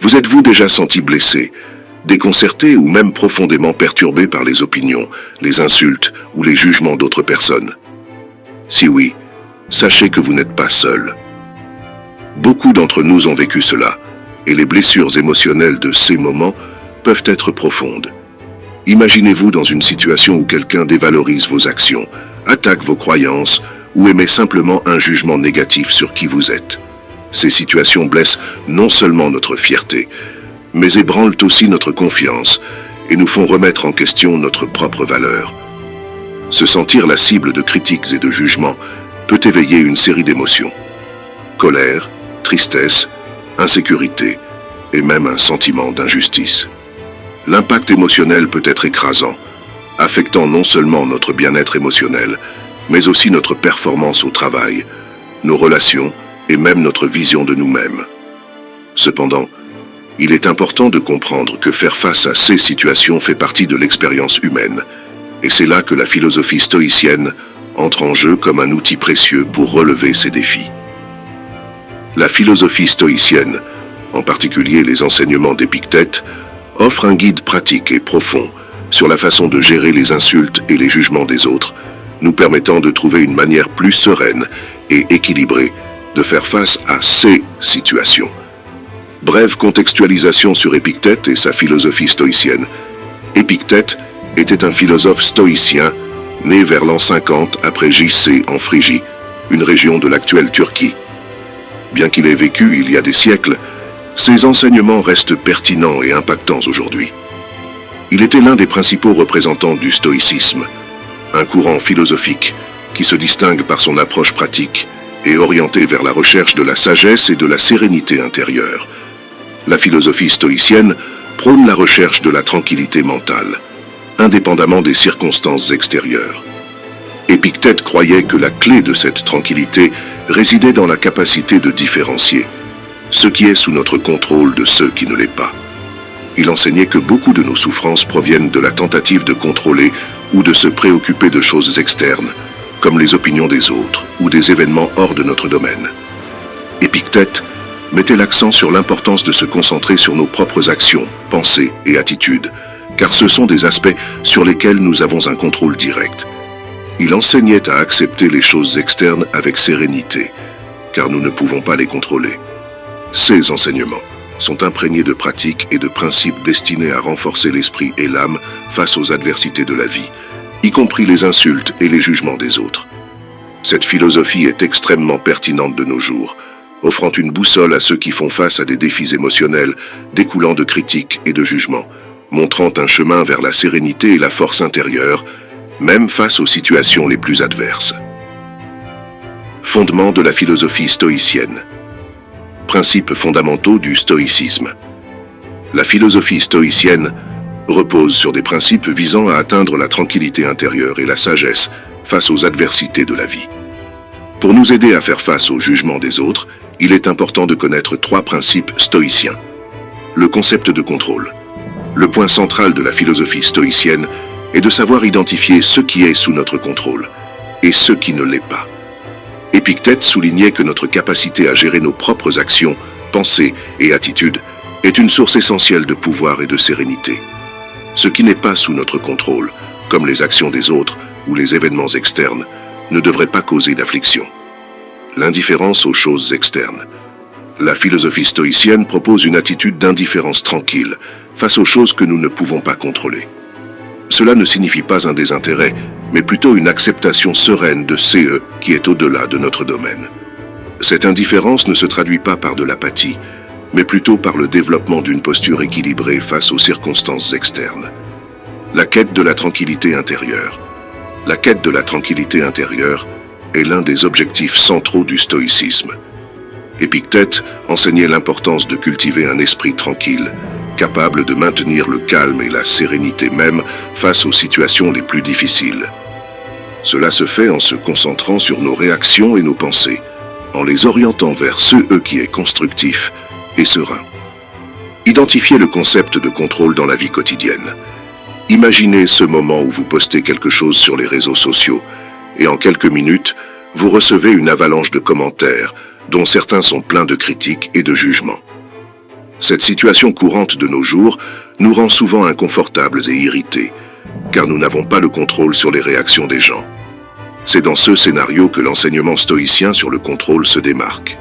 Vous êtes-vous déjà senti blessé, déconcerté ou même profondément perturbé par les opinions, les insultes ou les jugements d'autres personnes? Si oui, sachez que vous n'êtes pas seul. Beaucoup d'entre nous ont vécu cela, et les blessures émotionnelles de ces moments peuvent être profondes. Imaginez-vous dans une situation où quelqu'un dévalorise vos actions, attaque vos croyances ou émet simplement un jugement négatif sur qui vous êtes. Ces situations blessent non seulement notre fierté, mais ébranlent aussi notre confiance et nous font remettre en question notre propre valeur. Se sentir la cible de critiques et de jugements peut éveiller une série d'émotions. Colère, tristesse, insécurité et même un sentiment d'injustice. L'impact émotionnel peut être écrasant, affectant non seulement notre bien-être émotionnel, mais aussi notre performance au travail, nos relations et même notre vision de nous-mêmes. Cependant, il est important de comprendre que faire face à ces situations fait partie de l'expérience humaine, et c'est là que la philosophie stoïcienne entre en jeu comme un outil précieux pour relever ces défis. La philosophie stoïcienne, en particulier les enseignements d'Épictète, offre un guide pratique et profond sur la façon de gérer les insultes et les jugements des autres, nous permettant de trouver une manière plus sereine et équilibrée de faire face à ces situations. Brève contextualisation sur Épictète et sa philosophie stoïcienne. Épictète était un philosophe stoïcien né vers l'an 50 après JC en Phrygie, une région de l'actuelle Turquie. Bien qu'il ait vécu il y a des siècles, ses enseignements restent pertinents et impactants aujourd'hui. Il était l'un des principaux représentants du stoïcisme, un courant philosophique qui se distingue par son approche pratique et orientée vers la recherche de la sagesse et de la sérénité intérieure. La philosophie stoïcienne prône la recherche de la tranquillité mentale, indépendamment des circonstances extérieures. Épictète croyait que la clé de cette tranquillité résidait dans la capacité de différencier ce qui est sous notre contrôle de ce qui ne l'est pas. Il enseignait que beaucoup de nos souffrances proviennent de la tentative de contrôler ou de se préoccuper de choses externes, comme les opinions des autres ou des événements hors de notre domaine. Épictète mettait l'accent sur l'importance de se concentrer sur nos propres actions, pensées et attitudes, car ce sont des aspects sur lesquels nous avons un contrôle direct. Il enseignait à accepter les choses externes avec sérénité, car nous ne pouvons pas les contrôler. Ces enseignements sont imprégnés de pratiques et de principes destinés à renforcer l'esprit et l'âme face aux adversités de la vie, y compris les insultes et les jugements des autres. Cette philosophie est extrêmement pertinente de nos jours, offrant une boussole à ceux qui font face à des défis émotionnels découlant de critiques et de jugements, montrant un chemin vers la sérénité et la force intérieure, même face aux situations les plus adverses. Fondement de la philosophie stoïcienne. Principes fondamentaux du stoïcisme. La philosophie stoïcienne repose sur des principes visant à atteindre la tranquillité intérieure et la sagesse face aux adversités de la vie. Pour nous aider à faire face au jugement des autres, il est important de connaître 3 principes stoïciens. Le concept de contrôle. Le point central de la philosophie stoïcienne est de savoir identifier ce qui est sous notre contrôle et ce qui ne l'est pas. Épictète soulignait que notre capacité à gérer nos propres actions, pensées et attitudes est une source essentielle de pouvoir et de sérénité. Ce qui n'est pas sous notre contrôle, comme les actions des autres ou les événements externes, ne devrait pas causer d'affliction. L'indifférence aux choses externes. La philosophie stoïcienne propose une attitude d'indifférence tranquille face aux choses que nous ne pouvons pas contrôler. Cela ne signifie pas un désintérêt, mais plutôt une acceptation sereine de ce qui est au-delà de notre domaine. Cette indifférence ne se traduit pas par de l'apathie, mais plutôt par le développement d'une posture équilibrée face aux circonstances externes. La quête de la tranquillité intérieure. La quête de la tranquillité intérieure est l'un des objectifs centraux du stoïcisme. Épictète enseignait l'importance de cultiver un esprit tranquille, capable de maintenir le calme et la sérénité même face aux situations les plus difficiles. Cela se fait en se concentrant sur nos réactions et nos pensées, en les orientant vers ce qui est constructif et serein. Identifiez le concept de contrôle dans la vie quotidienne. Imaginez ce moment où vous postez quelque chose sur les réseaux sociaux et en quelques minutes, vous recevez une avalanche de commentaires dont certains sont pleins de critiques et de jugements. Cette situation courante de nos jours nous rend souvent inconfortables et irrités, car nous n'avons pas le contrôle sur les réactions des gens. C'est dans ce scénario que l'enseignement stoïcien sur le contrôle se démarque.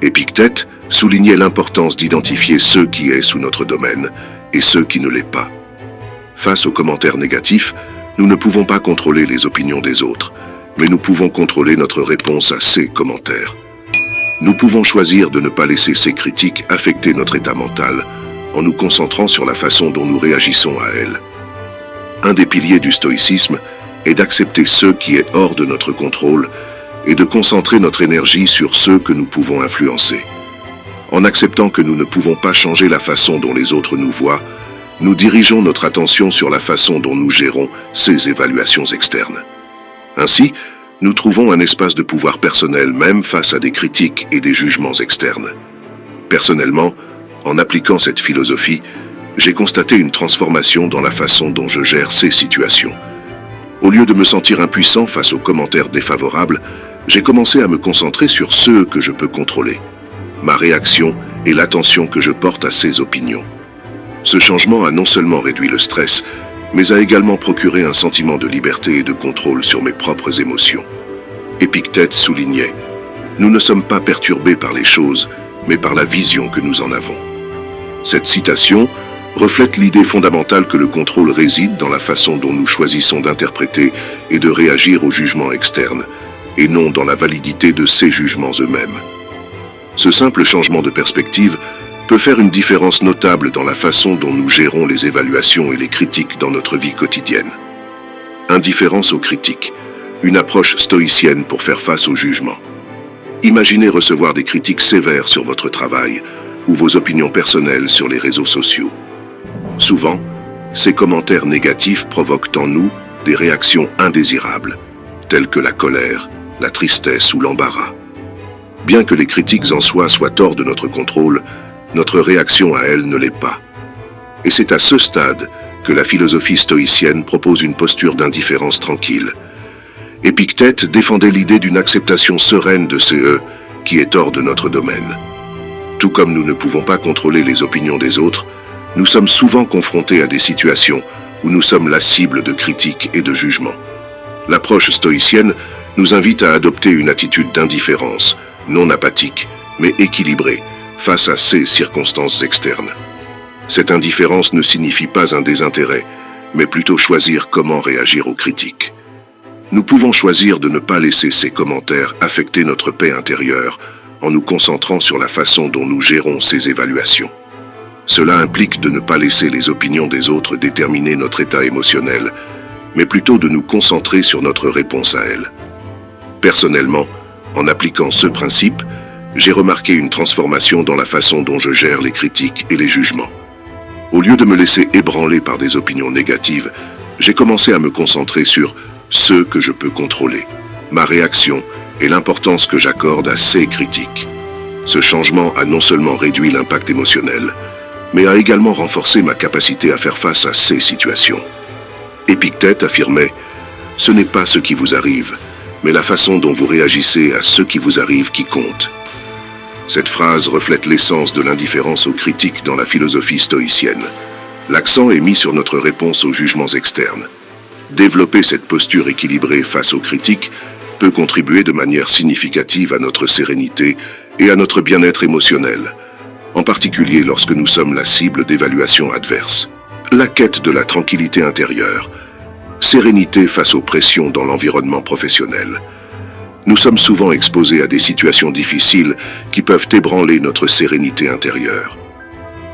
Épictète soulignait l'importance d'identifier ce qui est sous notre domaine et ce qui ne l'est pas. Face aux commentaires négatifs, nous ne pouvons pas contrôler les opinions des autres, mais nous pouvons contrôler notre réponse à ces commentaires. Nous pouvons choisir de ne pas laisser ces critiques affecter notre état mental, en nous concentrant sur la façon dont nous réagissons à elles. Un des piliers du stoïcisme est d'accepter ce qui est hors de notre contrôle et de concentrer notre énergie sur ceux que nous pouvons influencer. En acceptant que nous ne pouvons pas changer la façon dont les autres nous voient, nous dirigeons notre attention sur la façon dont nous gérons ces évaluations externes. Ainsi, nous trouvons un espace de pouvoir personnel même face à des critiques et des jugements externes. Personnellement, en appliquant cette philosophie, j'ai constaté une transformation dans la façon dont je gère ces situations. Au lieu de me sentir impuissant face aux commentaires défavorables, j'ai commencé à me concentrer sur ce que je peux contrôler, ma réaction et l'attention que je porte à ces opinions. Ce changement a non seulement réduit le stress, mais a également procuré un sentiment de liberté et de contrôle sur mes propres émotions. Épictète soulignait « Nous ne sommes pas perturbés par les choses, mais par la vision que nous en avons ». Cette citation reflète l'idée fondamentale que le contrôle réside dans la façon dont nous choisissons d'interpréter et de réagir aux jugements externes, et non dans la validité de ces jugements eux-mêmes. Ce simple changement de perspective peut faire une différence notable dans la façon dont nous gérons les évaluations et les critiques dans notre vie quotidienne. Indifférence aux critiques, une approche stoïcienne pour faire face aux jugements. Imaginez recevoir des critiques sévères sur votre travail ou vos opinions personnelles sur les réseaux sociaux. Souvent, ces commentaires négatifs provoquent en nous des réactions indésirables, telles que la colère, la tristesse ou l'embarras. Bien que les critiques en soi soient hors de notre contrôle, notre réaction à elles ne l'est pas. Et c'est à ce stade que la philosophie stoïcienne propose une posture d'indifférence tranquille. Épictète défendait l'idée d'une acceptation sereine de ce qui est hors de notre domaine. Tout comme nous ne pouvons pas contrôler les opinions des autres, nous sommes souvent confrontés à des situations où nous sommes la cible de critiques et de jugements. L'approche stoïcienne nous invite à adopter une attitude d'indifférence, non apathique, mais équilibrée, face à ces circonstances externes. Cette indifférence ne signifie pas un désintérêt, mais plutôt choisir comment réagir aux critiques. Nous pouvons choisir de ne pas laisser ces commentaires affecter notre paix intérieure en nous concentrant sur la façon dont nous gérons ces évaluations. Cela implique de ne pas laisser les opinions des autres déterminer notre état émotionnel, mais plutôt de nous concentrer sur notre réponse à elles. Personnellement, en appliquant ce principe, j'ai remarqué une transformation dans la façon dont je gère les critiques et les jugements. Au lieu de me laisser ébranler par des opinions négatives, j'ai commencé à me concentrer sur ce que je peux contrôler, ma réaction et l'importance que j'accorde à ces critiques. Ce changement a non seulement réduit l'impact émotionnel, mais a également renforcé ma capacité à faire face à ces situations. Épictète affirmait « Ce n'est pas ce qui vous arrive, mais la façon dont vous réagissez à ce qui vous arrive qui compte ». Cette phrase reflète l'essence de l'indifférence aux critiques dans la philosophie stoïcienne. L'accent est mis sur notre réponse aux jugements externes. Développer cette posture équilibrée face aux critiques peut contribuer de manière significative à notre sérénité et à notre bien-être émotionnel, en particulier lorsque nous sommes la cible d'évaluations adverses. La quête de la tranquillité intérieure, sérénité face aux pressions dans l'environnement professionnel. Nous sommes souvent exposés à des situations difficiles qui peuvent ébranler notre sérénité intérieure.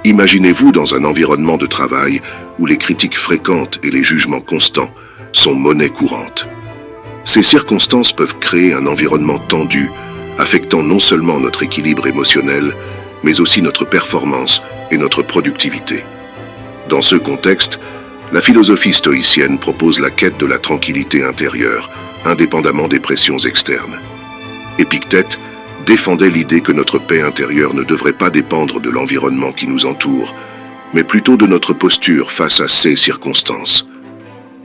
Imaginez-vous dans un environnement de travail où les critiques fréquentes et les jugements constants sont monnaie courante. Ces circonstances peuvent créer un environnement tendu, affectant non seulement notre équilibre émotionnel, mais aussi notre performance et notre productivité. Dans ce contexte, la philosophie stoïcienne propose la quête de la tranquillité intérieure, indépendamment des pressions externes. Épictète défendait l'idée que notre paix intérieure ne devrait pas dépendre de l'environnement qui nous entoure, mais plutôt de notre posture face à ces circonstances.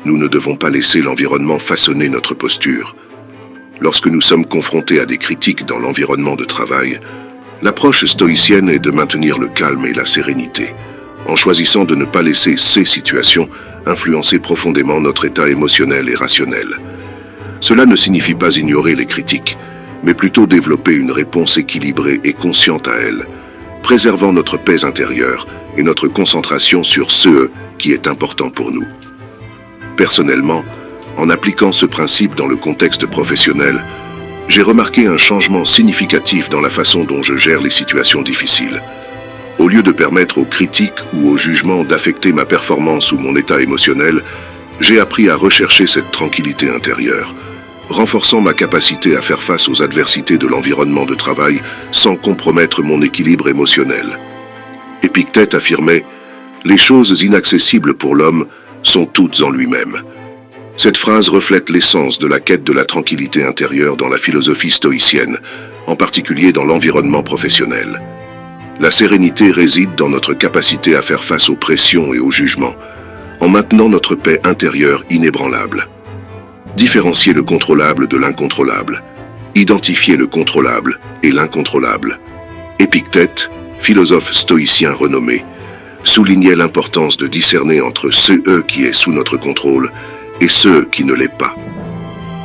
Nous ne devons pas laisser l'environnement façonner notre posture. Lorsque nous sommes confrontés à des critiques dans l'environnement de travail, L'approche stoïcienne est de maintenir le calme et la sérénité, en choisissant de ne pas laisser ces situations influencer profondément notre état émotionnel et rationnel. Cela ne signifie pas ignorer les critiques, mais plutôt développer une réponse équilibrée et consciente à elles, préservant notre paix intérieure et notre concentration sur ce qui est important pour nous. Personnellement, en appliquant ce principe dans le contexte professionnel, j'ai remarqué un changement significatif dans la façon dont je gère les situations difficiles. Au lieu de permettre aux critiques ou aux jugements d'affecter ma performance ou mon état émotionnel, j'ai appris à rechercher cette tranquillité intérieure, renforçant ma capacité à faire face aux adversités de l'environnement de travail sans compromettre mon équilibre émotionnel. Épictète affirmait « Les choses inaccessibles pour l'homme sont toutes en lui-même ». Cette phrase reflète l'essence de la quête de la tranquillité intérieure dans la philosophie stoïcienne, en particulier dans l'environnement professionnel. La sérénité réside dans notre capacité à faire face aux pressions et aux jugements, en maintenant notre paix intérieure inébranlable. Différencier le contrôlable de l'incontrôlable. Identifier le contrôlable et l'incontrôlable. Épictète, philosophe stoïcien renommé, soulignait l'importance de discerner entre ce qui est sous notre contrôle et ce qui ne l'est pas.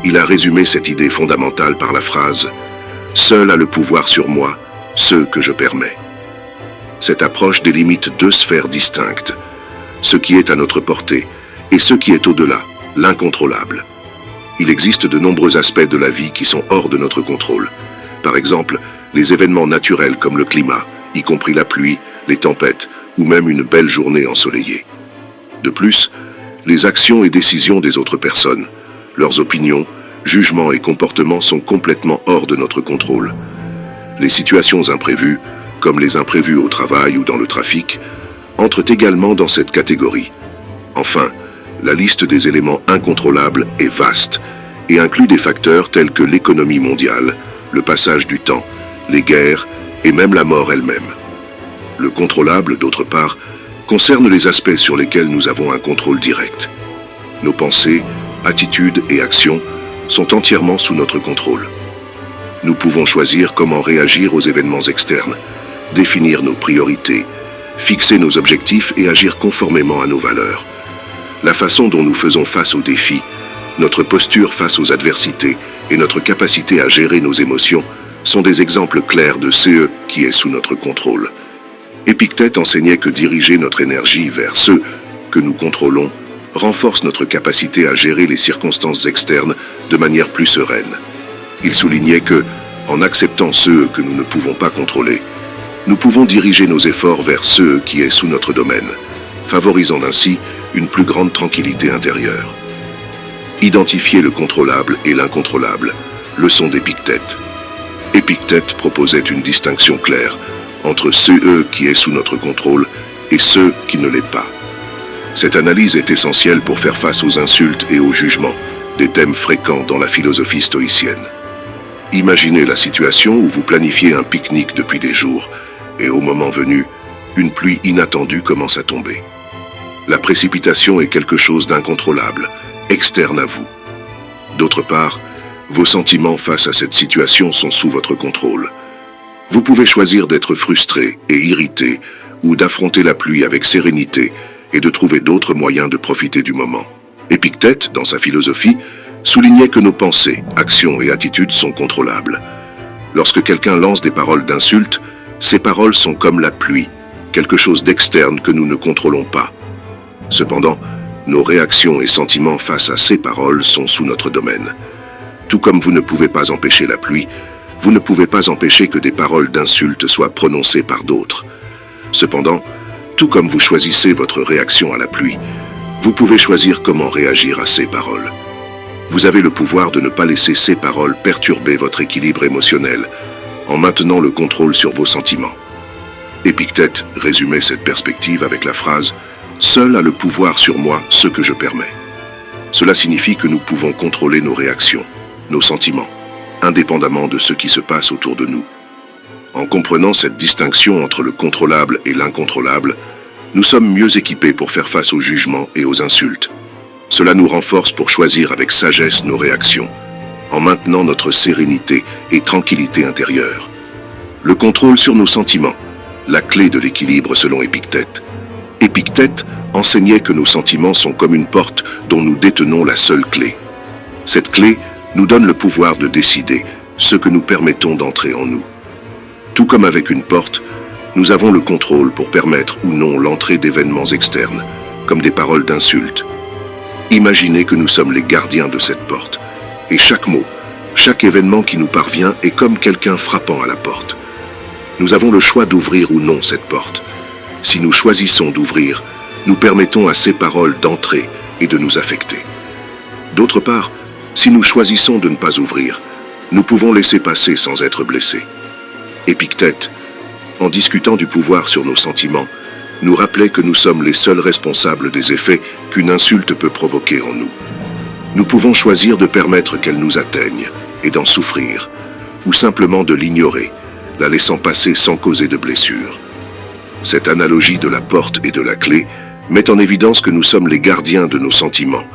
Il a résumé cette idée fondamentale par la phrase « Seul a le pouvoir sur moi, ce que je permets ». Cette approche délimite deux sphères distinctes, ce qui est à notre portée et ce qui est au-delà, l'incontrôlable. Il existe de nombreux aspects de la vie qui sont hors de notre contrôle. Par exemple, les événements naturels comme le climat, y compris la pluie, les tempêtes ou même une belle journée ensoleillée. De plus, les actions et décisions des autres personnes, leurs opinions, jugements et comportements sont complètement hors de notre contrôle. Les situations imprévues, comme les imprévus au travail ou dans le trafic, entrent également dans cette catégorie. Enfin, la liste des éléments incontrôlables est vaste et inclut des facteurs tels que l'économie mondiale, le passage du temps, les guerres et même la mort elle-même. Le contrôlable, d'autre part, concerne les aspects sur lesquels nous avons un contrôle direct. Nos pensées, attitudes et actions sont entièrement sous notre contrôle. Nous pouvons choisir comment réagir aux événements externes, définir nos priorités, fixer nos objectifs et agir conformément à nos valeurs. La façon dont nous faisons face aux défis, notre posture face aux adversités et notre capacité à gérer nos émotions sont des exemples clairs de ce qui est sous notre contrôle. Épictète enseignait que diriger notre énergie vers ce que nous contrôlons renforce notre capacité à gérer les circonstances externes de manière plus sereine. Il soulignait que, en acceptant ce que nous ne pouvons pas contrôler, nous pouvons diriger nos efforts vers ce qui est sous notre domaine, favorisant ainsi une plus grande tranquillité intérieure. Identifier le contrôlable et l'incontrôlable, leçon d'Épictète. Épictète proposait une distinction claire entre ce qui est sous notre contrôle et ce qui ne l'est pas. Cette analyse est essentielle pour faire face aux insultes et aux jugements, des thèmes fréquents dans la philosophie stoïcienne. Imaginez la situation où vous planifiez un pique-nique depuis des jours et au moment venu, une pluie inattendue commence à tomber. La précipitation est quelque chose d'incontrôlable, externe à vous. D'autre part, vos sentiments face à cette situation sont sous votre contrôle. Vous pouvez choisir d'être frustré et irrité ou d'affronter la pluie avec sérénité et de trouver d'autres moyens de profiter du moment. Épictète, dans sa philosophie, soulignait que nos pensées, actions et attitudes sont contrôlables. Lorsque quelqu'un lance des paroles d'insulte, ces paroles sont comme la pluie, quelque chose d'externe que nous ne contrôlons pas. Cependant, nos réactions et sentiments face à ces paroles sont sous notre domaine. Tout comme vous ne pouvez pas empêcher la pluie, vous ne pouvez pas empêcher que des paroles d'insulte soient prononcées par d'autres. Cependant, tout comme vous choisissez votre réaction à la pluie, vous pouvez choisir comment réagir à ces paroles. Vous avez le pouvoir de ne pas laisser ces paroles perturber votre équilibre émotionnel, en maintenant le contrôle sur vos sentiments. Épictète résumait cette perspective avec la phrase « Seul a le pouvoir sur moi ce que je permets ». Cela signifie que nous pouvons contrôler nos réactions, nos sentiments, indépendamment de ce qui se passe autour de nous. En comprenant cette distinction entre le contrôlable et l'incontrôlable, nous sommes mieux équipés pour faire face aux jugements et aux insultes. Cela nous renforce pour choisir avec sagesse nos réactions, en maintenant notre sérénité et tranquillité intérieure. Le contrôle sur nos sentiments, la clé de l'équilibre selon Épictète. Épictète enseignait que nos sentiments sont comme une porte dont nous détenons la seule clé. Cette clé nous donne le pouvoir de décider ce que nous permettons d'entrer en nous. Tout comme avec une porte, nous avons le contrôle pour permettre ou non l'entrée d'événements externes, comme des paroles d'insultes. Imaginez que nous sommes les gardiens de cette porte, et chaque mot, chaque événement qui nous parvient est comme quelqu'un frappant à la porte. Nous avons le choix d'ouvrir ou non cette porte. Si nous choisissons d'ouvrir, nous permettons à ces paroles d'entrer et de nous affecter. D'autre part, si nous choisissons de ne pas ouvrir, nous pouvons laisser passer sans être blessés. Épictète, en discutant du pouvoir sur nos sentiments, nous rappelait que nous sommes les seuls responsables des effets qu'une insulte peut provoquer en nous. Nous pouvons choisir de permettre qu'elle nous atteigne et d'en souffrir, ou simplement de l'ignorer, la laissant passer sans causer de blessure. Cette analogie de la porte et de la clé met en évidence que nous sommes les gardiens de nos sentiments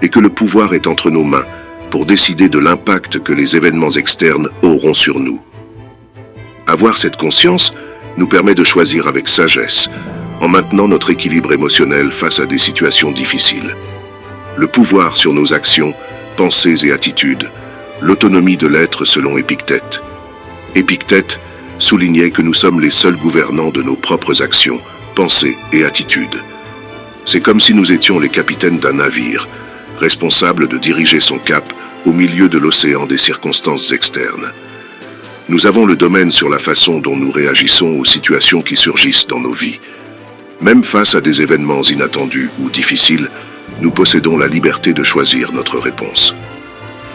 et que le pouvoir est entre nos mains pour décider de l'impact que les événements externes auront sur nous. Avoir cette conscience nous permet de choisir avec sagesse, en maintenant notre équilibre émotionnel face à des situations difficiles. Le pouvoir sur nos actions, pensées et attitudes, l'autonomie de l'être selon Épictète. Épictète soulignait que nous sommes les seuls gouvernants de nos propres actions, pensées et attitudes. C'est comme si nous étions les capitaines d'un navire, responsables de diriger son cap au milieu de l'océan des circonstances externes. Nous avons le domaine sur la façon dont nous réagissons aux situations qui surgissent dans nos vies. Même face à des événements inattendus ou difficiles, nous possédons la liberté de choisir notre réponse.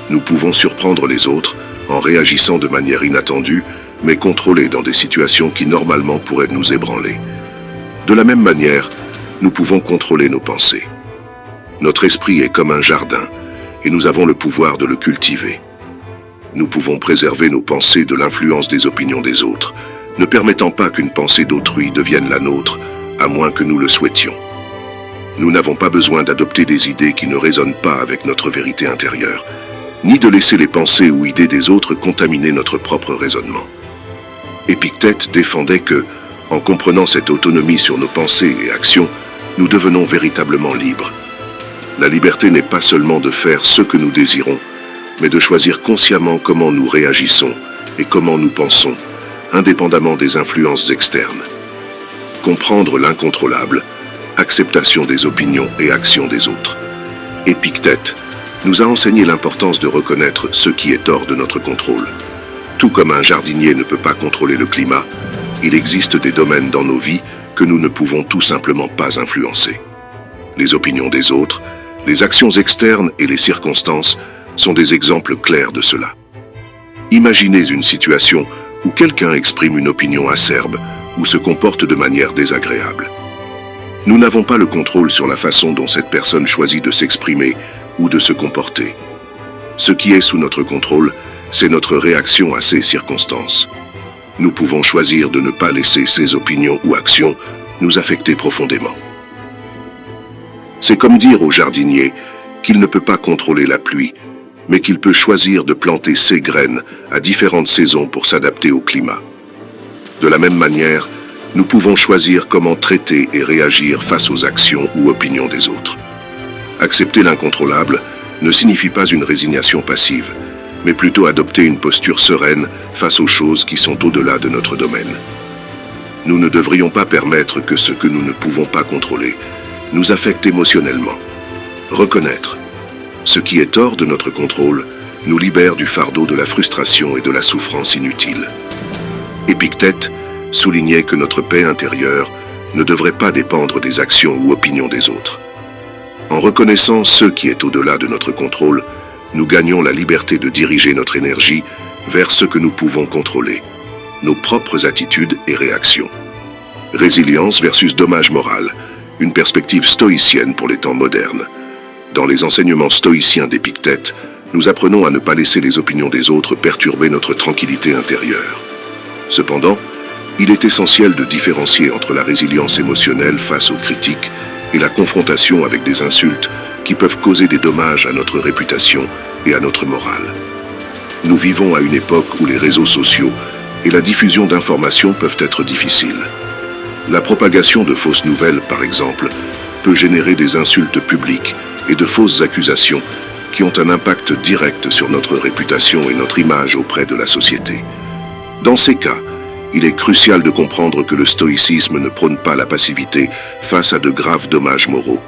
Nous pouvons surprendre les autres en réagissant de manière inattendue, mais contrôlée dans des situations qui normalement pourraient nous ébranler. De la même manière, nous pouvons contrôler nos pensées. Notre esprit est comme un jardin, et nous avons le pouvoir de le cultiver. Nous pouvons préserver nos pensées de l'influence des opinions des autres, ne permettant pas qu'une pensée d'autrui devienne la nôtre, à moins que nous le souhaitions. Nous n'avons pas besoin d'adopter des idées qui ne résonnent pas avec notre vérité intérieure, ni de laisser les pensées ou idées des autres contaminer notre propre raisonnement. Épictète défendait que, en comprenant cette autonomie sur nos pensées et actions, nous devenons véritablement libres. La liberté n'est pas seulement de faire ce que nous désirons, mais de choisir consciemment comment nous réagissons et comment nous pensons, indépendamment des influences externes. Comprendre l'incontrôlable, acceptation des opinions et actions des autres. Épictète nous a enseigné l'importance de reconnaître ce qui est hors de notre contrôle. Tout comme un jardinier ne peut pas contrôler le climat, il existe des domaines dans nos vies que nous ne pouvons tout simplement pas influencer. Les opinions des autres, les actions externes et les circonstances sont des exemples clairs de cela. Imaginez une situation où quelqu'un exprime une opinion acerbe ou se comporte de manière désagréable. Nous n'avons pas le contrôle sur la façon dont cette personne choisit de s'exprimer ou de se comporter. Ce qui est sous notre contrôle, c'est notre réaction à ces circonstances. Nous pouvons choisir de ne pas laisser ces opinions ou actions nous affecter profondément. C'est comme dire au jardinier qu'il ne peut pas contrôler la pluie, mais qu'il peut choisir de planter ses graines à différentes saisons pour s'adapter au climat. De la même manière, nous pouvons choisir comment traiter et réagir face aux actions ou opinions des autres. Accepter l'incontrôlable ne signifie pas une résignation passive, mais plutôt adopter une posture sereine face aux choses qui sont au-delà de notre domaine. Nous ne devrions pas permettre que ce que nous ne pouvons pas contrôler nous affecte émotionnellement. Reconnaître ce qui est hors de notre contrôle nous libère du fardeau de la frustration et de la souffrance inutile. Épictète soulignait que notre paix intérieure ne devrait pas dépendre des actions ou opinions des autres. En reconnaissant ce qui est au-delà de notre contrôle, nous gagnons la liberté de diriger notre énergie vers ce que nous pouvons contrôler, nos propres attitudes et réactions. Résilience versus dommage moral, une perspective stoïcienne pour les temps modernes. Dans les enseignements stoïciens d'Épictète, nous apprenons à ne pas laisser les opinions des autres perturber notre tranquillité intérieure. Cependant, il est essentiel de différencier entre la résilience émotionnelle face aux critiques et la confrontation avec des insultes qui peuvent causer des dommages à notre réputation et à notre morale. Nous vivons à une époque où les réseaux sociaux et la diffusion d'informations peuvent être difficiles. La propagation de fausses nouvelles, par exemple, peut générer des insultes publiques et de fausses accusations qui ont un impact direct sur notre réputation et notre image auprès de la société. Dans ces cas, il est crucial de comprendre que le stoïcisme ne prône pas la passivité face à de graves dommages moraux.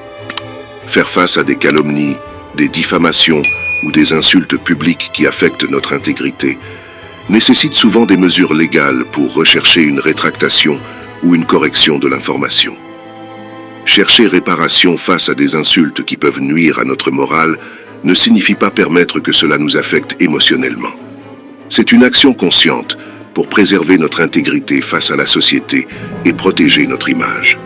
Faire face à des calomnies, des diffamations ou des insultes publiques qui affectent notre intégrité nécessite souvent des mesures légales pour rechercher une rétractation ou une correction de l'information. Chercher réparation face à des insultes qui peuvent nuire à notre morale ne signifie pas permettre que cela nous affecte émotionnellement. C'est une action consciente pour préserver notre intégrité face à la société et protéger notre image.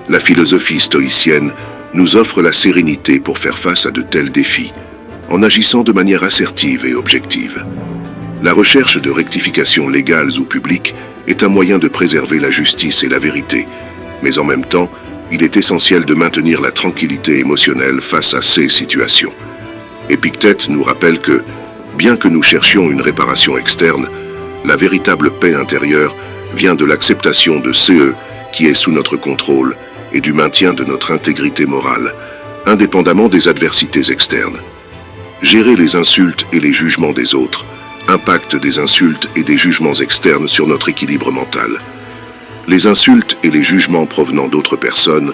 La philosophie stoïcienne nous offre la sérénité pour faire face à de tels défis, en agissant de manière assertive et objective. La recherche de rectifications légales ou publiques est un moyen de préserver la justice et la vérité, mais en même temps, il est essentiel de maintenir la tranquillité émotionnelle face à ces situations. Épictète nous rappelle que, bien que nous cherchions une réparation externe, la véritable paix intérieure vient de l'acceptation de ce qui est sous notre contrôle et du maintien de notre intégrité morale, indépendamment des adversités externes. Gérer les insultes et les jugements des autres, impact des insultes et des jugements externes sur notre équilibre mental. Les insultes et les jugements provenant d'autres personnes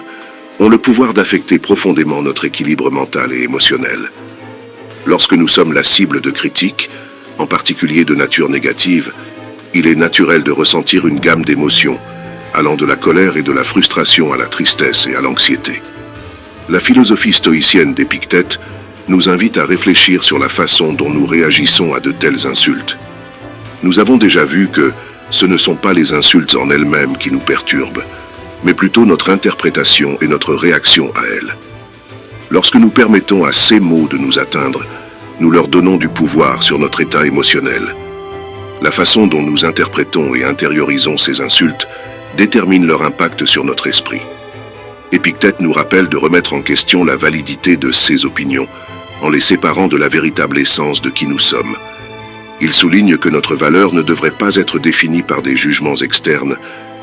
ont le pouvoir d'affecter profondément notre équilibre mental et émotionnel. Lorsque nous sommes la cible de critiques, en particulier de nature négative, il est naturel de ressentir une gamme d'émotions, allant de la colère et de la frustration à la tristesse et à l'anxiété. La philosophie stoïcienne d'Épictète nous invite à réfléchir sur la façon dont nous réagissons à de telles insultes. Nous avons déjà vu que ce ne sont pas les insultes en elles-mêmes qui nous perturbent, mais plutôt notre interprétation et notre réaction à elles. Lorsque nous permettons à ces mots de nous atteindre, nous leur donnons du pouvoir sur notre état émotionnel. La façon dont nous interprétons et intériorisons ces insultes détermine leur impact sur notre esprit. Épictète nous rappelle de remettre en question la validité de ces opinions en les séparant de la véritable essence de qui nous sommes. Il souligne que notre valeur ne devrait pas être définie par des jugements externes,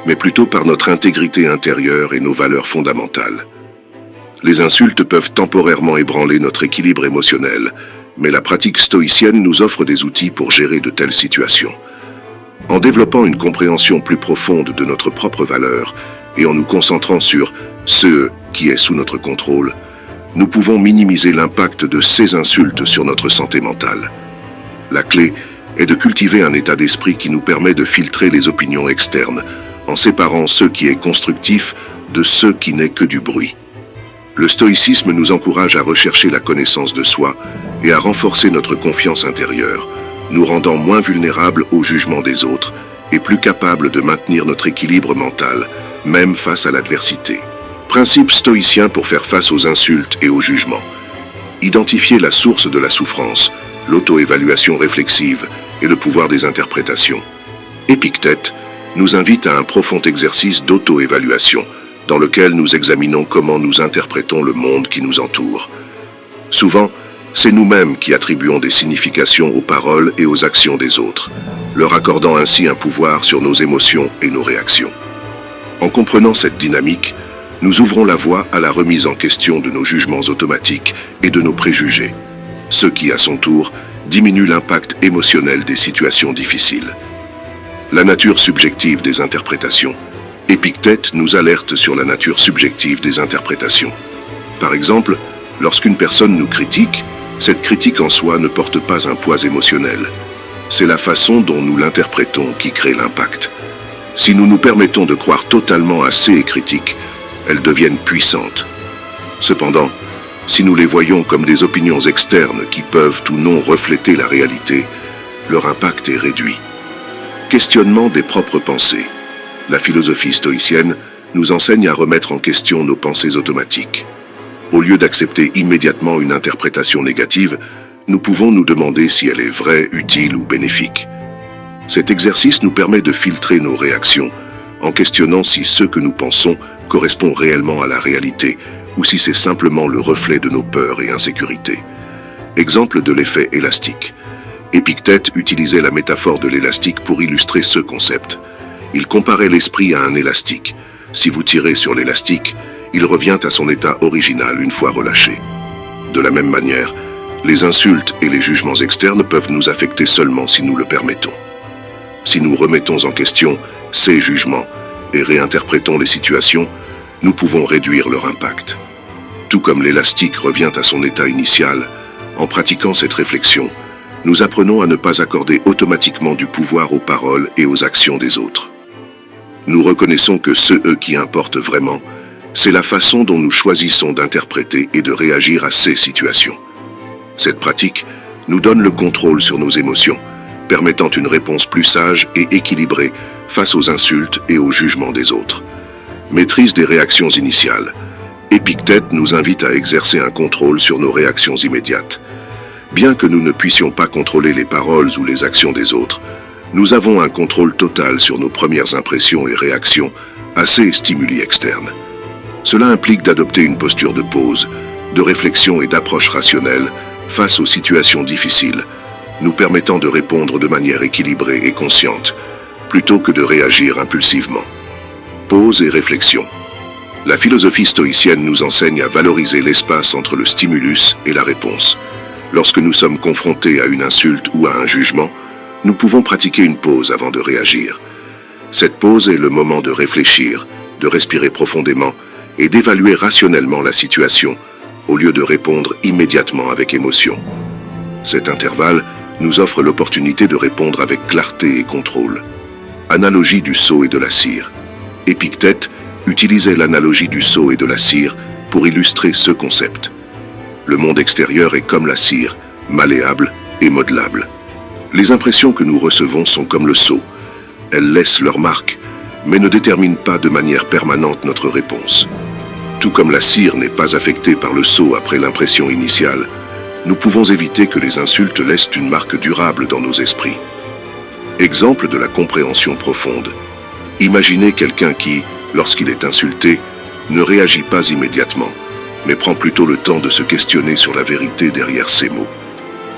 mais plutôt par notre intégrité intérieure et nos valeurs fondamentales. Les insultes peuvent temporairement ébranler notre équilibre émotionnel, mais la pratique stoïcienne nous offre des outils pour gérer de telles situations. En développant une compréhension plus profonde de notre propre valeur et en nous concentrant sur ce qui est sous notre contrôle, nous pouvons minimiser l'impact de ces insultes sur notre santé mentale. La clé est de cultiver un état d'esprit qui nous permet de filtrer les opinions externes, en séparant ce qui est constructif de ce qui n'est que du bruit. Le stoïcisme nous encourage à rechercher la connaissance de soi et à renforcer notre confiance intérieure, nous rendant moins vulnérables au jugement des autres et plus capables de maintenir notre équilibre mental, même face à l'adversité. Principe stoïcien pour faire face aux insultes et aux jugements. Identifier la source de la souffrance, l'auto-évaluation réflexive et le pouvoir des interprétations. Épictète nous invite à un profond exercice d'auto-évaluation, dans lequel nous examinons comment nous interprétons le monde qui nous entoure. Souvent, c'est nous-mêmes qui attribuons des significations aux paroles et aux actions des autres, leur accordant ainsi un pouvoir sur nos émotions et nos réactions. En comprenant cette dynamique, nous ouvrons la voie à la remise en question de nos jugements automatiques et de nos préjugés, ce qui, à son tour, diminue l'impact émotionnel des situations difficiles. La nature subjective des interprétations. Épictète nous alerte sur la nature subjective des interprétations. Par exemple, lorsqu'une personne nous critique, cette critique en soi ne porte pas un poids émotionnel. C'est la façon dont nous l'interprétons qui crée l'impact. Si nous nous permettons de croire totalement à ces critiques, elles deviennent puissantes. Cependant, si nous les voyons comme des opinions externes qui peuvent ou non refléter la réalité, leur impact est réduit. Questionnement des propres pensées. La philosophie stoïcienne nous enseigne à remettre en question nos pensées automatiques. Au lieu d'accepter immédiatement une interprétation négative, nous pouvons nous demander si elle est vraie, utile ou bénéfique. Cet exercice nous permet de filtrer nos réactions, en questionnant si ce que nous pensons correspond réellement à la réalité, ou si c'est simplement le reflet de nos peurs et insécurités. Exemple de l'effet élastique. Épictète utilisait la métaphore de l'élastique pour illustrer ce concept. Il comparait l'esprit à un élastique. Si vous tirez sur l'élastique, il revient à son état original une fois relâché. De la même manière, les insultes et les jugements externes peuvent nous affecter seulement si nous le permettons. Si nous remettons en question ces jugements et réinterprétons les situations, nous pouvons réduire leur impact. Tout comme l'élastique revient à son état initial, en pratiquant cette réflexion, nous apprenons à ne pas accorder automatiquement du pouvoir aux paroles et aux actions des autres. Nous reconnaissons que ce « qui importe vraiment », c'est la façon dont nous choisissons d'interpréter et de réagir à ces situations. Cette pratique nous donne le contrôle sur nos émotions, permettant une réponse plus sage et équilibrée face aux insultes et aux jugements des autres. Maîtrise des réactions initiales. Épictète nous invite à exercer un contrôle sur nos réactions immédiates. Bien que nous ne puissions pas contrôler les paroles ou les actions des autres, nous avons un contrôle total sur nos premières impressions et réactions à ces stimuli externes. Cela implique d'adopter une posture de pause, de réflexion et d'approche rationnelle face aux situations difficiles, nous permettant de répondre de manière équilibrée et consciente, plutôt que de réagir impulsivement. Pause et réflexion. La philosophie stoïcienne nous enseigne à valoriser l'espace entre le stimulus et la réponse. Lorsque nous sommes confrontés à une insulte ou à un jugement, nous pouvons pratiquer une pause avant de réagir. Cette pause est le moment de réfléchir, de respirer profondément et d'évaluer rationnellement la situation, au lieu de répondre immédiatement avec émotion. Cet intervalle nous offre l'opportunité de répondre avec clarté et contrôle. Analogie du seau et de la cire. Épictète utilisait l'analogie du seau et de la cire pour illustrer ce concept. Le monde extérieur est comme la cire, malléable et modelable. Les impressions que nous recevons sont comme le seau. Elles laissent leur marque, mais ne déterminent pas de manière permanente notre réponse. Tout comme la cire n'est pas affectée par le seau après l'impression initiale, nous pouvons éviter que les insultes laissent une marque durable dans nos esprits. Exemple de la compréhension profonde. Imaginez quelqu'un qui, lorsqu'il est insulté, ne réagit pas immédiatement, mais prend plutôt le temps de se questionner sur la vérité derrière ces mots.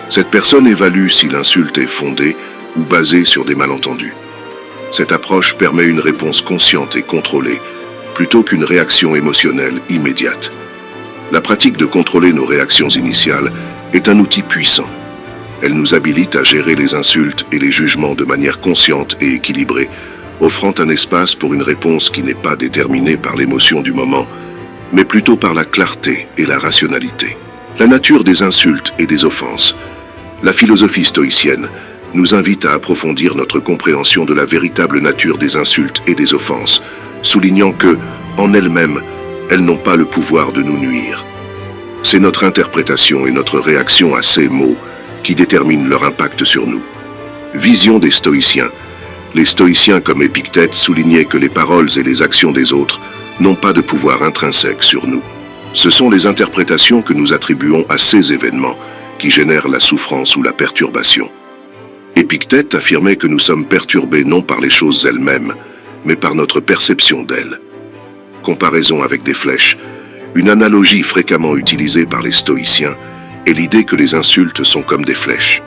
Cette personne évalue si l'insulte est fondée ou basée sur des malentendus. Cette approche permet une réponse consciente et contrôlée, plutôt qu'une réaction émotionnelle immédiate. La pratique de contrôler nos réactions initiales est un outil puissant. Elle nous habilite à gérer les insultes et les jugements de manière consciente et équilibrée, offrant un espace pour une réponse qui n'est pas déterminée par l'émotion du moment, mais plutôt par la clarté et la rationalité. La nature des insultes et des offenses. La philosophie stoïcienne nous invite à approfondir notre compréhension de la véritable nature des insultes et des offenses, soulignant que, en elles-mêmes, elles n'ont pas le pouvoir de nous nuire. C'est notre interprétation et notre réaction à ces mots qui déterminent leur impact sur nous. Vision des stoïciens. Les stoïciens comme Épictète soulignaient que les paroles et les actions des autres n'ont pas de pouvoir intrinsèque sur nous. Ce sont les interprétations que nous attribuons à ces événements qui génèrent la souffrance ou la perturbation. Épictète affirmait que nous sommes perturbés non par les choses elles-mêmes, mais par notre perception d'elles. Comparaison avec des flèches. Une analogie fréquemment utilisée par les stoïciens est l'idée que les insultes sont comme des flèches.